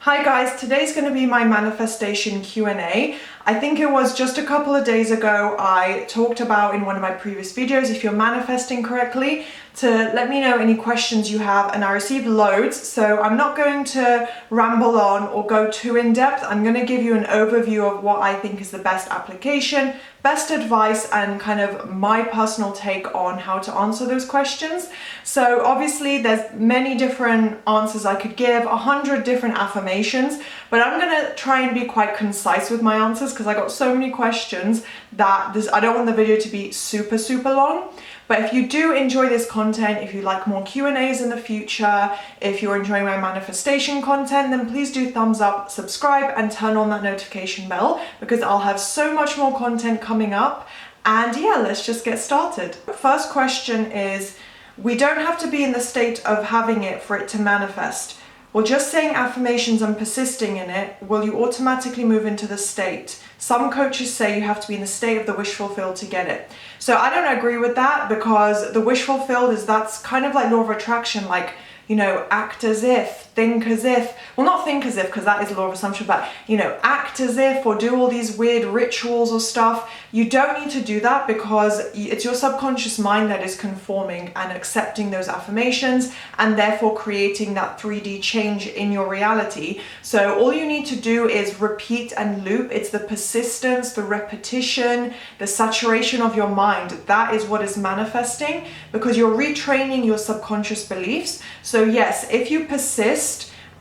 Hi guys, today's going to be my manifestation Q&A. I think it was just a couple of days ago I talked about in one of my previous videos, if you're manifesting correctly, to let me know any questions you have, and I received loads, so I'm not going to ramble on or go too in depth. I'm going to give you an overview of what I think is the best application, best advice, and kind of my personal take on how to answer those questions. So obviously there's many different answers I could give, 100 different affirmations, but I'm going to try and be quite concise with my answers because I got so many questions that I don't want the video to be super long. But if you do enjoy this content, if you like more Q&As in the future, if you're enjoying my manifestation content, then please do thumbs up, subscribe, and turn on that notification bell because I'll have so much more content coming up. And yeah, let's just get started. First question is, we don't have to be in the state of having it for it to manifest. Well, just saying affirmations and persisting in it, will you automatically move into the state? Some coaches say you have to be in the state of the wish fulfilled to get it. So I don't agree with that, because the wish fulfilled that's kind of like law of attraction, like, you know, act as if, think as if, well, not think as if because that is law of assumption, but, you know, act as if, or do all these weird rituals or stuff. You don't need to do that because it's your subconscious mind that is conforming and accepting those affirmations and therefore creating that 3D change in your reality. So all you need to do is repeat and loop. It's the persistence, the repetition, the saturation of your mind. That is what is manifesting, because you're retraining your subconscious beliefs. So yes, if you persist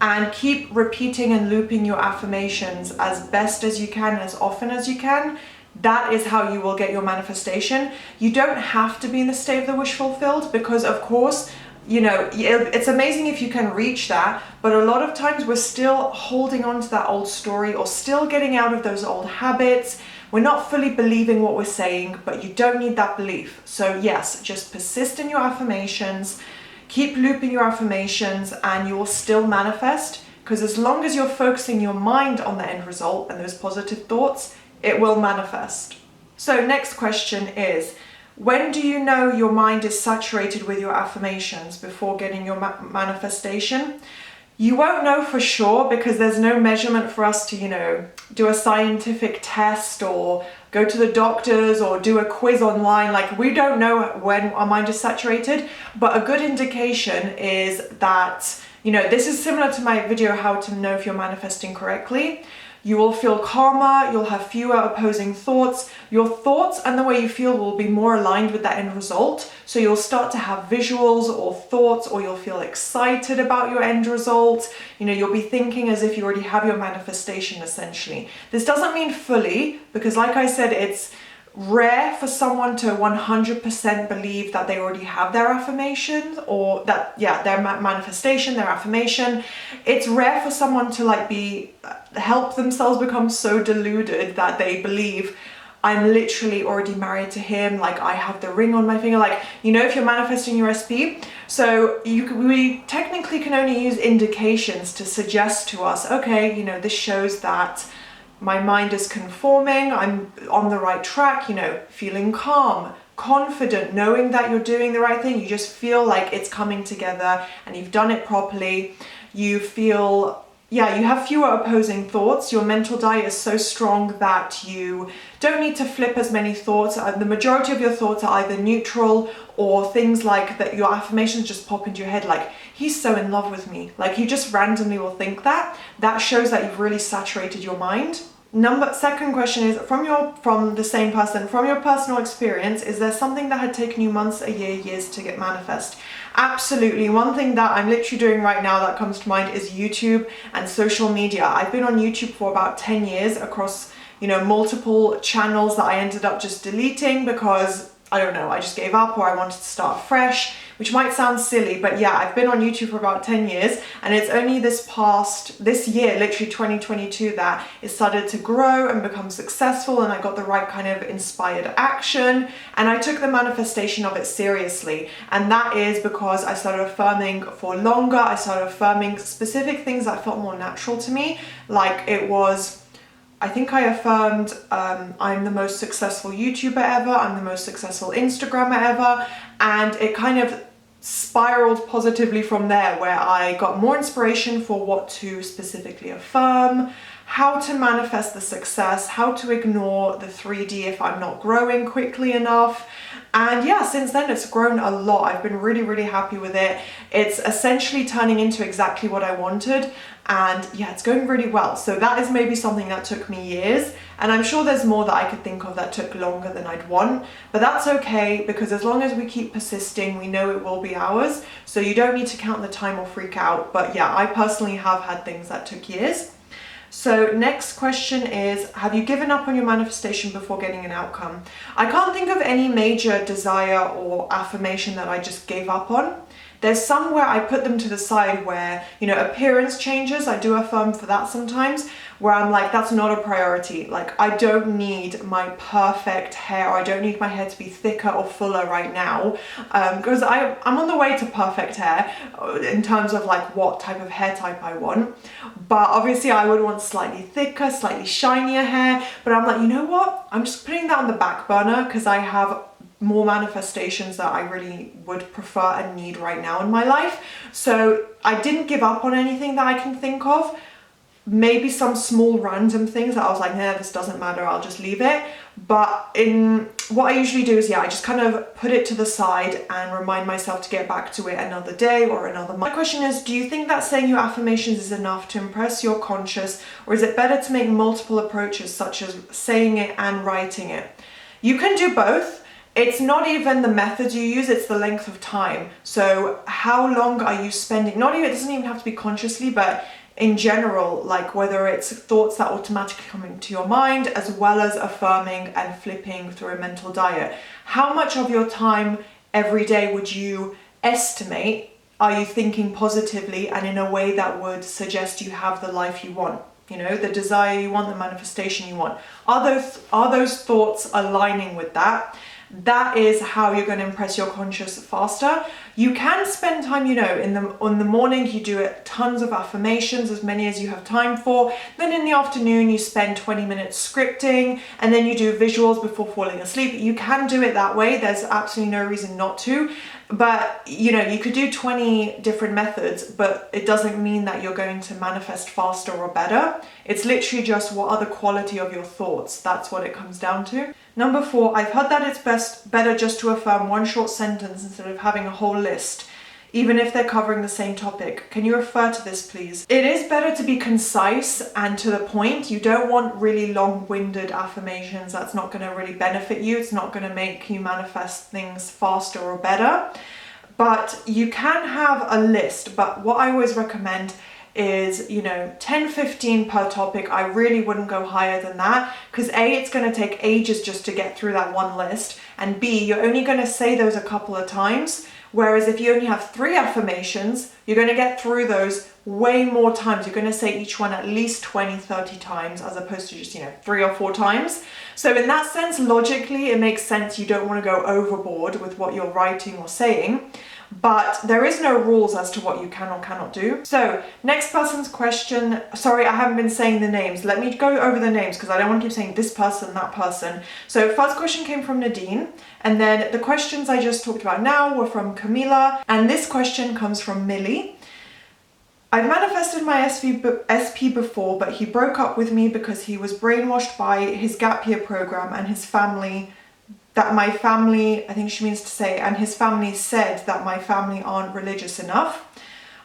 and keep repeating and looping your affirmations as best as you can, as often as you can, that is how you will get your manifestation. You don't have to be in the state of the wish fulfilled, because of course, you know, it's amazing if you can reach that, but a lot of times we're still holding on to that old story or still getting out of those old habits. We're not fully believing what we're saying, but you don't need that belief. So yes, just persist in your affirmations. Keep looping your affirmations and you will still manifest, because as long as you're focusing your mind on the end result and those positive thoughts, it will manifest. So next question is, when do you know your mind is saturated with your affirmations before getting your manifestation? You won't know for sure because there's no measurement for us to, you know, do a scientific test or go to the doctors or do a quiz online. Like, we don't know when our mind is saturated, but a good indication is that, you know, this is similar to my video, how to know if you're manifesting correctly. You will feel calmer, you'll have fewer opposing thoughts. Your thoughts and the way you feel will be more aligned with that end result. So you'll start to have visuals or thoughts, or you'll feel excited about your end result. You know, you'll be thinking as if you already have your manifestation essentially. This doesn't mean fully, because like I said, it's rare for someone to 100% believe that they already have their affirmations, or that, yeah, their manifestation, their affirmation. It's rare for someone to help themselves become so deluded that they believe, I'm literally already married to him, like I have the ring on my finger, like, you know, if you're manifesting your SP. So we technically can only use indications to suggest to us, okay, you know, this shows that my mind is conforming, I'm on the right track, you know, feeling calm, confident, knowing that you're doing the right thing. You just feel like it's coming together and you've done it properly. You feel, yeah, you have fewer opposing thoughts. Your mental diet is so strong that you don't need to flip as many thoughts. The majority of your thoughts are either neutral or things like that your affirmations just pop into your head, like, he's so in love with me. Like, you just randomly will think that. That shows that you've really saturated your mind. Second question is, from the same person, from your personal experience, is there something that had taken you months, a year, years to get manifest? Absolutely. One thing that I'm literally doing right now that comes to mind is YouTube and social media. I've been on YouTube for about 10 years across, you know, multiple channels that I ended up just deleting because, I don't know, I just gave up or I wanted to start fresh, which might sound silly, but yeah, I've been on YouTube for about 10 years, and it's only this year, literally 2022, that it started to grow and become successful, and I got the right kind of inspired action, and I took the manifestation of it seriously. And that is because I started affirming for longer. I started affirming specific things that felt more natural to me, like it was, I think I affirmed, I'm the most successful YouTuber ever, I'm the most successful Instagrammer ever, and it kind of spiraled positively from there, where I got more inspiration for what to specifically affirm, how to manifest the success, how to ignore the 3D if I'm not growing quickly enough. And yeah, since then it's grown a lot. I've been really, really happy with it. It's essentially turning into exactly what I wanted. And yeah, it's going really well. So that is maybe something that took me years. And I'm sure there's more that I could think of that took longer than I'd want. But that's okay, because as long as we keep persisting, we know it will be ours. So you don't need to count the time or freak out. But yeah, I personally have had things that took years. So next question is, have you given up on your manifestation before getting an outcome? I can't think of any major desire or affirmation that I just gave up on. There's some where I put them to the side where, you know, appearance changes, I do affirm for that sometimes, where I'm like, that's not a priority. Like, I don't need my perfect hair, or I don't need my hair to be thicker or fuller right now, because I'm on the way to perfect hair in terms of like what type of hair type I want. But obviously I would want slightly thicker, slightly shinier hair. But I'm like, you know what? I'm just putting that on the back burner because I have more manifestations that I really would prefer and need right now in my life. So I didn't give up on anything that I can think of. Maybe some small random things that I was like, nah, this doesn't matter, I'll just leave it. But in what I usually do is, yeah, I just kind of put it to the side and remind myself to get back to it another day or another month. My question is, do you think that saying your affirmations is enough to impress your conscious, or is it better to make multiple approaches, such as saying it and writing it? You can do both. It's not even the method you use, it's the length of time. So how long are you spending, not even, it doesn't even have to be consciously, but in general, like whether it's thoughts that automatically come into your mind, as well as affirming and flipping through a mental diet. How much of your time every day would you estimate are you thinking positively and in a way that would suggest you have the life you want? You know, the desire you want, the manifestation you want. Are those thoughts aligning with that? That is how you're going to impress your conscious faster. You can spend time, you know, in the morning you do it, tons of affirmations, as many as you have time for. Then in the afternoon you spend 20 minutes scripting, and then you do visuals before falling asleep. You can do it that way. There's absolutely no reason not to. But, you know, you could do 20 different methods, but it doesn't mean that you're going to manifest faster or better. It's literally just what are the quality of your thoughts. That's what it comes down to. Number 4, I've heard that it's better just to affirm one short sentence instead of having a whole list, even if they're covering the same topic. Can you refer to this, please? It is better to be concise and to the point. You don't want really long-winded affirmations. That's not going to really benefit you. It's not going to make you manifest things faster or better. But you can have a list. But what I always recommend is, you know, 10, 15 per topic. I really wouldn't go higher than that, because A, it's going to take ages just to get through that one list, and B, you're only going to say those a couple of times. Whereas if you only have 3 affirmations, you're going to get through those way more times. You're going to say each one at least 20, 30 times, as opposed to just, you know, 3 or 4 times. So in that sense, logically, it makes sense. You don't want to go overboard with what you're writing or saying. But there is no rules as to what you can or cannot do. So next person's question, sorry, I haven't been saying the names. Let me go over the names because I don't want to keep saying this person, that person. So first question came from Nadine, and then the questions I just talked about now were from Camila, and this question comes from Millie. I've manifested my SP before, but he broke up with me because he was brainwashed by his gap year program and his family, that my family, I think she means to say, and his family said that my family aren't religious enough.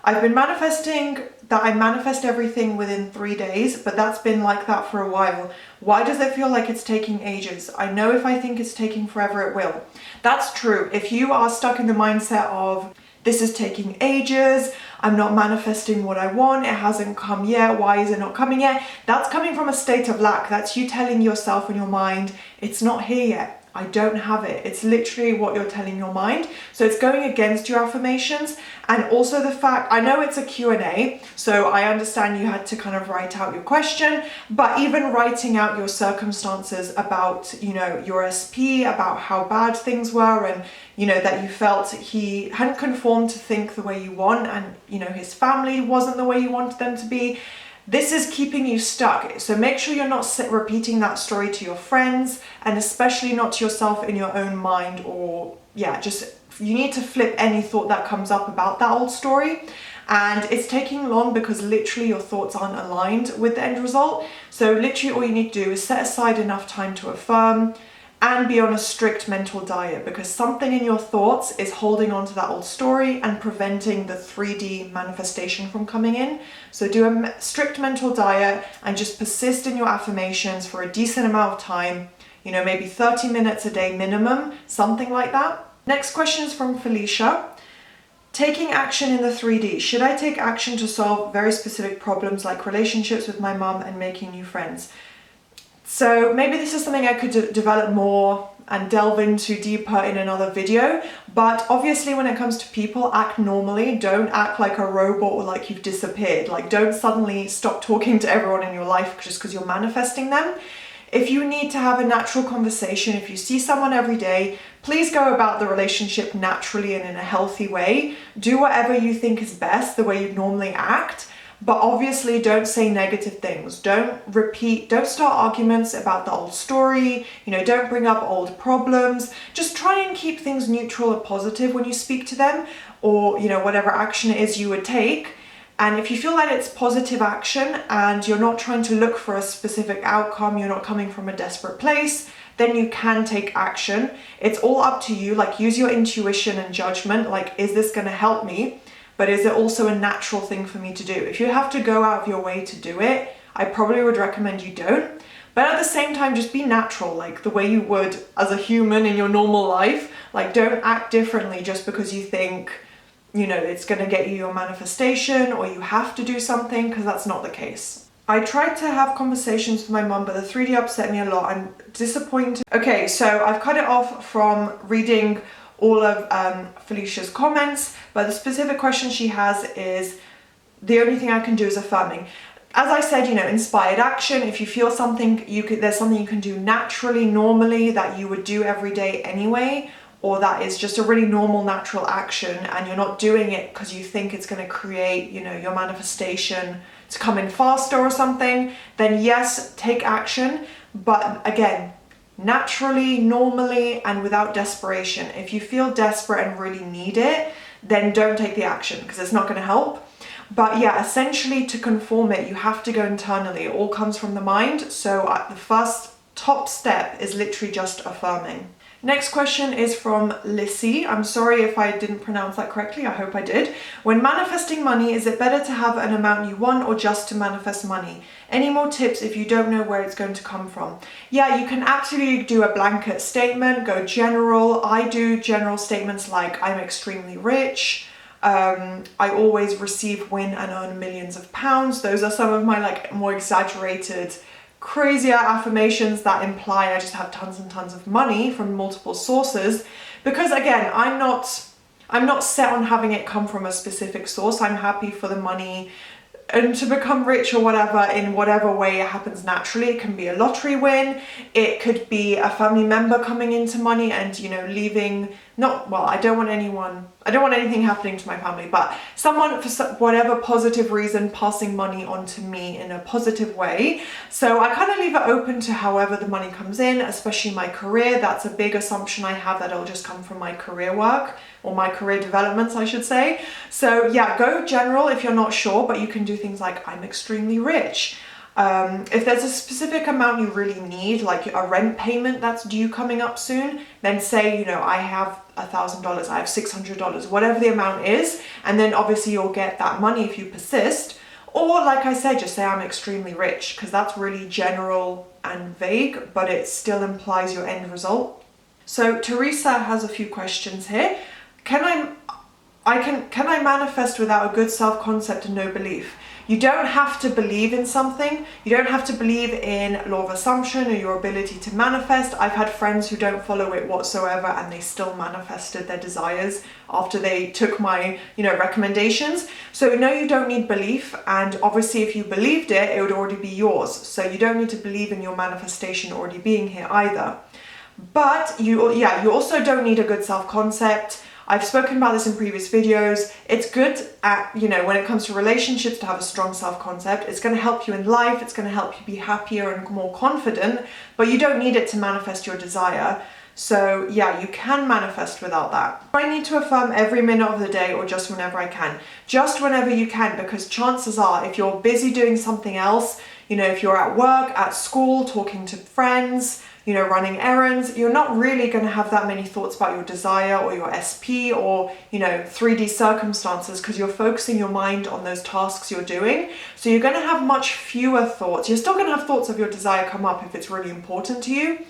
I've been manifesting that I manifest everything within 3 days, but that's been like that for a while. Why does it feel like it's taking ages? I know if I think it's taking forever, it will. That's true. If you are stuck in the mindset of, this is taking ages, I'm not manifesting what I want, it hasn't come yet, why is it not coming yet? That's coming from a state of lack. That's you telling yourself in your mind, it's not here yet. I don't have it. It's literally what you're telling your mind. So it's going against your affirmations. And also the fact, I know it's a Q&A, so I understand you had to kind of write out your question, but even writing out your circumstances about, you know, your SP, about how bad things were, and, you know, that you felt he hadn't conformed to think the way you want, and, you know, his family wasn't the way you wanted them to be. This is keeping you stuck. So make sure you're not repeating that story to your friends, and especially not to yourself in your own mind, or yeah, just need to flip any thought that comes up about that old story. And it's taking long because literally your thoughts aren't aligned with the end result. So literally all you need to do is set aside enough time to affirm and be on a strict mental diet, because something in your thoughts is holding on to that old story and preventing the 3D manifestation from coming in. So do a strict mental diet and just persist in your affirmations for a decent amount of time, you know, maybe 30 minutes a day minimum, something like that. Next question is from Felicia. Taking action in the 3D. Should I take action to solve very specific problems like relationships with my mum and making new friends? So maybe this is something I could develop more and delve into deeper in another video. But obviously when it comes to people, act normally. Don't act like a robot or like you've disappeared. Like, don't suddenly stop talking to everyone in your life just because you're manifesting them. If you need to have a natural conversation, if you see someone every day, please go about the relationship naturally and in a healthy way. Do whatever you think is best, the way you normally act. But obviously don't say negative things. Don't start arguments about the old story. You know, don't bring up old problems. Just try and keep things neutral or positive when you speak to them, or, you know, whatever action it is you would take. And if you feel that it's positive action and you're not trying to look for a specific outcome, you're not coming from a desperate place, then you can take action. It's all up to you. Like, use your intuition and judgment. Like, is this going to help me? But is it also a natural thing for me to do? If you have to go out of your way to do it, I probably would recommend you don't. But at the same time, just be natural, like the way you would as a human in your normal life. Like, don't act differently just because you think, you know, it's going to get you your manifestation or you have to do something, because that's not the case. I tried to have conversations with my mum, but the 3D upset me a lot. I'm disappointed. Okay, so I've cut it off from reading all of Felicia's comments, but the specific question she has is, the only thing I can do is affirming. As I said, you know, inspired action. If you feel something, there's something you can do naturally, normally, that you would do every day anyway, or that is just a really normal, natural action, and you're not doing it because you think it's going to create, you know, your manifestation to come in faster or something, then yes, take action. But again, naturally, normally, and without desperation. If you feel desperate and really need it, then don't take the action, because it's not going to help. But yeah, essentially to conform it, you have to go internally. It all comes from the mind. So the first top step is literally just affirming. Next question is from Lissy. I'm sorry if I didn't pronounce that correctly. I hope I did. When manifesting money, is it better to have an amount you want or just to manifest money? Any more tips if you don't know where it's going to come from? Yeah, you can absolutely do a blanket statement, go general. I do general statements like, I'm extremely rich. I always receive, win and earn millions of pounds. Those are some of my like more exaggerated, crazier affirmations that imply I just have tons and tons of money from multiple sources. Because again, I'm not set on having it come from a specific source. I'm happy for the money and to become rich or whatever in whatever way it happens naturally. It can be a lottery win, it could be a family member coming into money and, you know, leaving, I don't want anything happening to my family, but someone for whatever positive reason passing money on to me in a positive way. So I kind of leave it open to however the money comes in, especially my career. That's a big assumption I have, that it'll just come from my career work, or my career developments, I should say. So yeah, go general if you're not sure, but you can do things like, I'm extremely rich. If there's a specific amount you really need, like a rent payment that's due coming up soon, then say, you know, I have $1,000, I have $600, whatever the amount is, and then obviously you'll get that money if you persist. Or like I said, just say I'm extremely rich, because that's really general and vague, but it still implies your end result. So Teresa has a few questions here. Can I manifest without a good self-concept and no belief? You don't have to believe in something. You don't have to believe in law of assumption or your ability to manifest. I've had friends who don't follow it whatsoever and they still manifested their desires after they took my, you know, recommendations. So no, you don't need belief. And obviously if you believed it, it would already be yours. So you don't need to believe in your manifestation already being here either. But you also don't need a good self-concept. I've spoken about this in previous videos. It's good at, you know, when it comes to relationships, to have a strong self-concept. It's going to help you in life. It's going to help you be happier and more confident, but you don't need it to manifest your desire. So yeah, you can manifest without that. I need to affirm every minute of the day or just whenever I can. Just whenever you can, because chances are if you're busy doing something else, you know, if you're at work, at school, talking to friends, you know, running errands, you're not really going to have that many thoughts about your desire or your SP or, you know, 3D circumstances, because you're focusing your mind on those tasks you're doing. So you're going to have much fewer thoughts. You're still going to have thoughts of your desire come up if it's really important to you,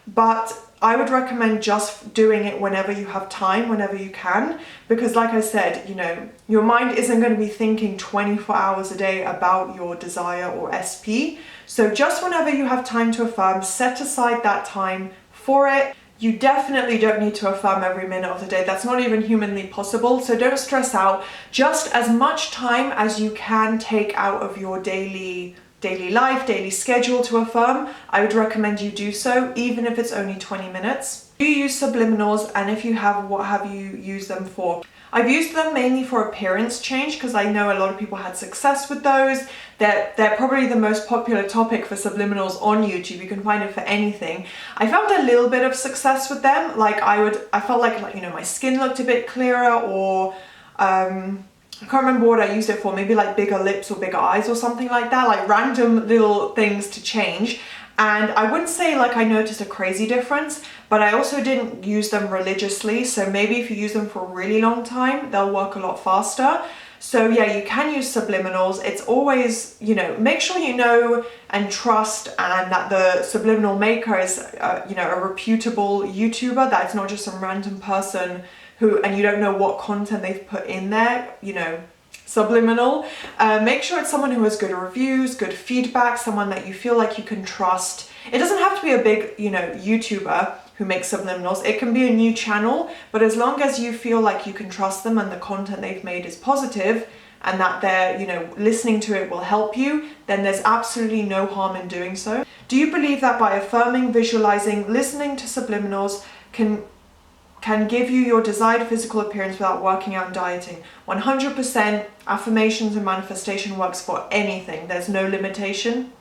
but I would recommend just doing it whenever you have time, whenever you can, because like I said, you know, your mind isn't going to be thinking 24 hours a day about your desire or SP. So just whenever you have time to affirm, set aside that time for it. You definitely don't need to affirm every minute of the day. That's not even humanly possible. So don't stress out. Just as much time as you can take out of your daily life, daily schedule to affirm, I would recommend you do so, even if it's only 20 minutes. Do you use subliminals? And if you have, what have you used them for? I've used them mainly for appearance change, because I know a lot of people had success with those. They're probably the most popular topic for subliminals on YouTube. You can find it for anything. I found a little bit of success with them. Like I felt like, you know, my skin looked a bit clearer, or I can't remember what I used it for, maybe like bigger lips or bigger eyes or something like that, like random little things to change. And I wouldn't say like I noticed a crazy difference, but I also didn't use them religiously. So maybe if you use them for a really long time, they'll work a lot faster. So yeah, you can use subliminals. It's always, you know, make sure you know and trust, and that the subliminal maker is, you know, a reputable YouTuber, that it's not just some random person who, and you don't know what content they've put in there, you know, subliminal. Make sure it's someone who has good reviews, good feedback, someone that you feel like you can trust. It doesn't have to be a big, you know, YouTuber who makes subliminals. It can be a new channel, but as long as you feel like you can trust them and the content they've made is positive, and that they're, you know, listening to it will help you, then there's absolutely no harm in doing so. Do you believe that by affirming, visualizing, listening to subliminals can give you your desired physical appearance without working out and dieting? 100%. Affirmations and manifestation works for anything. There's no limitation.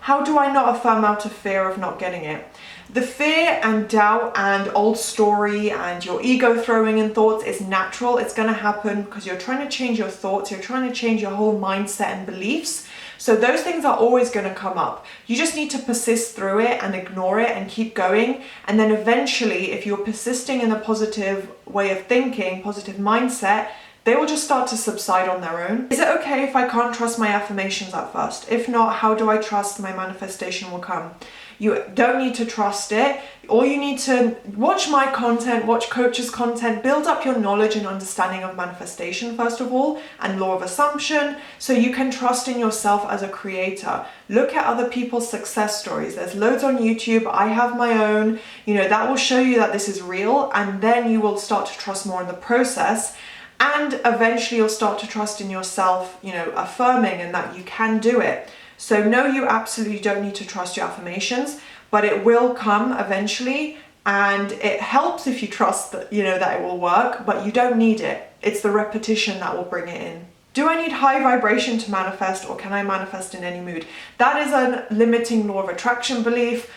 How do I not affirm out of fear of not getting it? The fear and doubt and old story and your ego throwing in thoughts is natural. It's going to happen because you're trying to change your thoughts. You're trying to change your whole mindset and beliefs. So those things are always going to come up. You just need to persist through it and ignore it and keep going. And then eventually, if you're persisting in a positive way of thinking, positive mindset, they will just start to subside on their own. Is it okay if I can't trust my affirmations at first? If not, how do I trust my manifestation will come? You don't need to trust it. All you need to watch my content, watch coaches' content, build up your knowledge and understanding of manifestation first of all, and law of assumption, so you can trust in yourself as a creator. Look at other people's success stories. There's loads on YouTube. I have my own, you know, that will show you that this is real, and then you will start to trust more in the process. And eventually you'll start to trust in yourself, you know, affirming and that you can do it. So no, you absolutely don't need to trust your affirmations, but it will come eventually, and it helps if you trust that, you know, that it will work, but you don't need it. It's the repetition that will bring it in. Do I need high vibration to manifest, or can I manifest in any mood? That is a limiting law of attraction belief.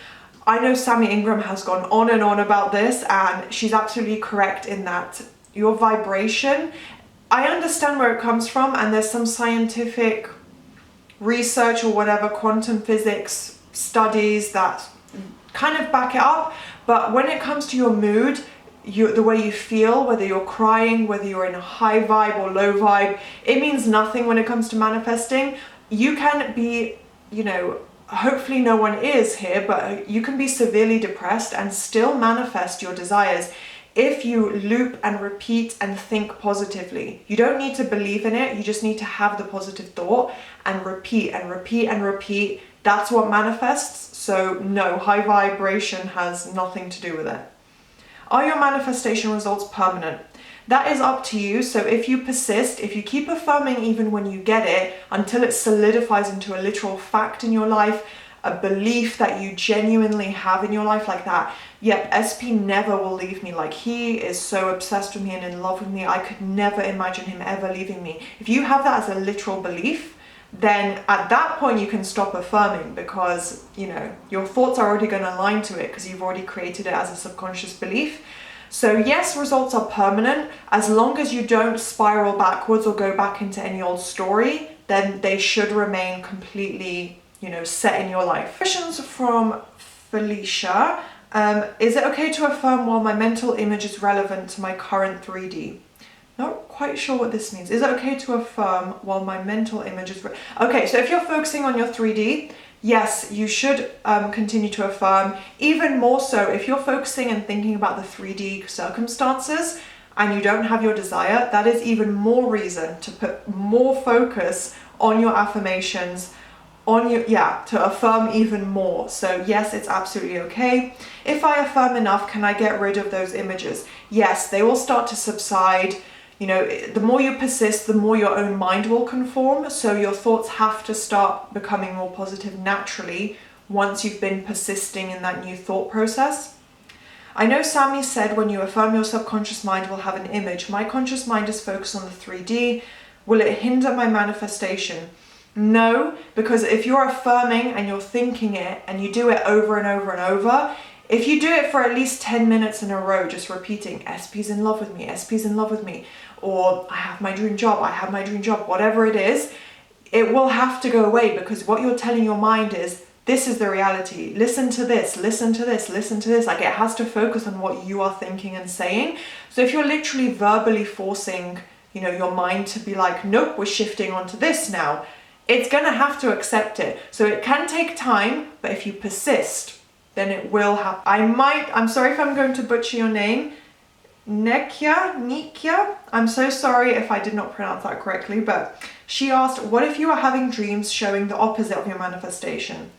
I know Sammy Ingram has gone on and on about this, and she's absolutely correct in that your vibration, I understand where it comes from, and there's some scientific research or whatever, quantum physics studies that kind of back it up, but when it comes to your mood, the way you feel, whether you're crying, whether you're in a high vibe or low vibe, it means nothing when it comes to manifesting. You can be, you know, hopefully no one is here, but you can be severely depressed and still manifest your desires if you loop and repeat and think positively. You don't need to believe in it, you just need to have the positive thought and repeat and repeat and repeat. That's what manifests. So no, high vibration has nothing to do with it. Are your manifestation results permanent? That is up to you. So if you persist, if you keep affirming even when you get it, until it solidifies into a literal fact in your life, a belief that you genuinely have in your life like that, yep, SP never will leave me. Like, he is so obsessed with me and in love with me. I could never imagine him ever leaving me. If you have that as a literal belief, then at that point you can stop affirming, because you know your thoughts are already going to align to it because you've already created it as a subconscious belief. So yes, results are permanent. As long as you don't spiral backwards or go back into any old story, then they should remain completely, you know, set in your life. Questions from Felicia. Is it okay to affirm while my mental image is relevant to my current 3D? Not quite sure what this means. Is it okay to affirm while my mental image is... Okay, so if you're focusing on your 3D, yes, you should continue to affirm. Even more so, if you're focusing and thinking about the 3D circumstances and you don't have your desire, that is even more reason to put more focus on your affirmations, on your, to affirm even more. So yes, it's absolutely okay. If I affirm enough, can I get rid of those images? Yes, they will start to subside. You know, the more you persist, the more your own mind will conform. So your thoughts have to start becoming more positive naturally once you've been persisting in that new thought process. I know Sammy said when you affirm, your subconscious mind will have an image. My conscious mind is focused on the 3D. Will it hinder my manifestation? No, because if you're affirming and you're thinking it and you do it over and over and over, if you do it for at least 10 minutes in a row, just repeating, SP's in love with me, SP's in love with me, or I have my dream job, I have my dream job, whatever it is, it will have to go away, because what you're telling your mind is, this is the reality. Listen to this, listen to this, listen to this. Like, it has to focus on what you are thinking and saying. So if you're literally verbally forcing, you know, your mind to be like, nope, we're shifting onto this now, it's going to have to accept it. So it can take time, but if you persist, then it will happen. I'm sorry if I'm going to butcher your name, Nikia. I'm so sorry if I did not pronounce that correctly, but she asked, what if you are having dreams showing the opposite of your manifestation?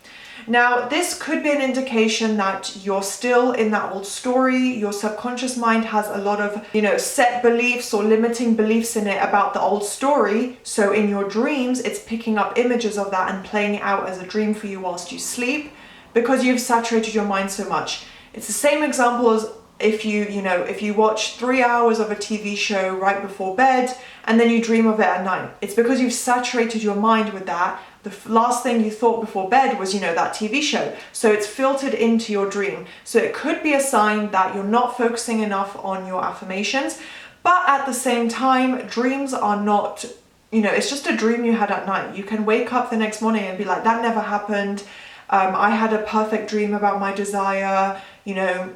Now, this could be an indication that you're still in that old story. Your subconscious mind has a lot of, you know, set beliefs or limiting beliefs in it about the old story. So in your dreams, it's picking up images of that and playing it out as a dream for you whilst you sleep, because you've saturated your mind so much. It's the same example as if you watch 3 hours of a TV show right before bed and then you dream of it at night. It's because you've saturated your mind with that. The last thing you thought before bed was, you know, that TV show. So it's filtered into your dream. So it could be a sign that you're not focusing enough on your affirmations. But at the same time, dreams are not, you know, it's just a dream you had at night. You can wake up the next morning and be like, that never happened. I had a perfect dream about my desire, you know,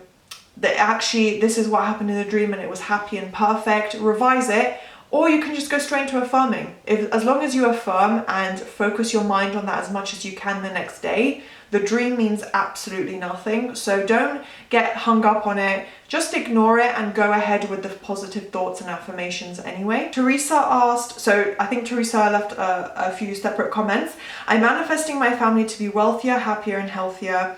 that actually this is what happened in the dream and it was happy and perfect. Revise it. Or you can just go straight into affirming. As long as you affirm and focus your mind on that as much as you can the next day, the dream means absolutely nothing. So don't get hung up on it. Just ignore it and go ahead with the positive thoughts and affirmations anyway. Teresa asked, so I think Teresa left a few separate comments. I'm manifesting my family to be wealthier, happier and healthier.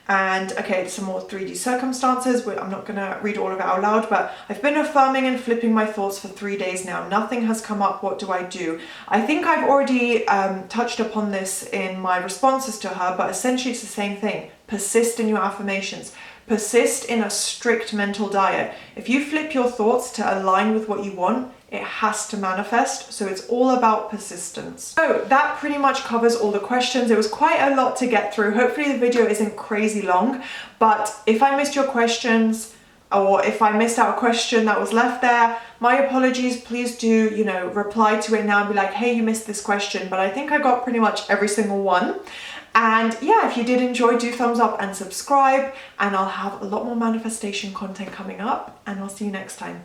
And okay, some more 3D circumstances. I'm not going to read all of it out loud, but I've been affirming and flipping my thoughts for 3 days now. Nothing has come up. What do I do? I think I've already touched upon this in my responses to her, but essentially it's the same thing. Persist in your affirmations. Persist in a strict mental diet. If you flip your thoughts to align with what you want, it has to manifest. So it's all about persistence. So that pretty much covers all the questions. It was quite a lot to get through. Hopefully the video isn't crazy long, but if I missed your questions, or if I missed out a question that was left there, my apologies. Please do, you know, reply to it now and be like, hey, you missed this question. But I think I got pretty much every single one. And yeah, if you did enjoy, do thumbs up and subscribe, and I'll have a lot more manifestation content coming up, and I'll see you next time.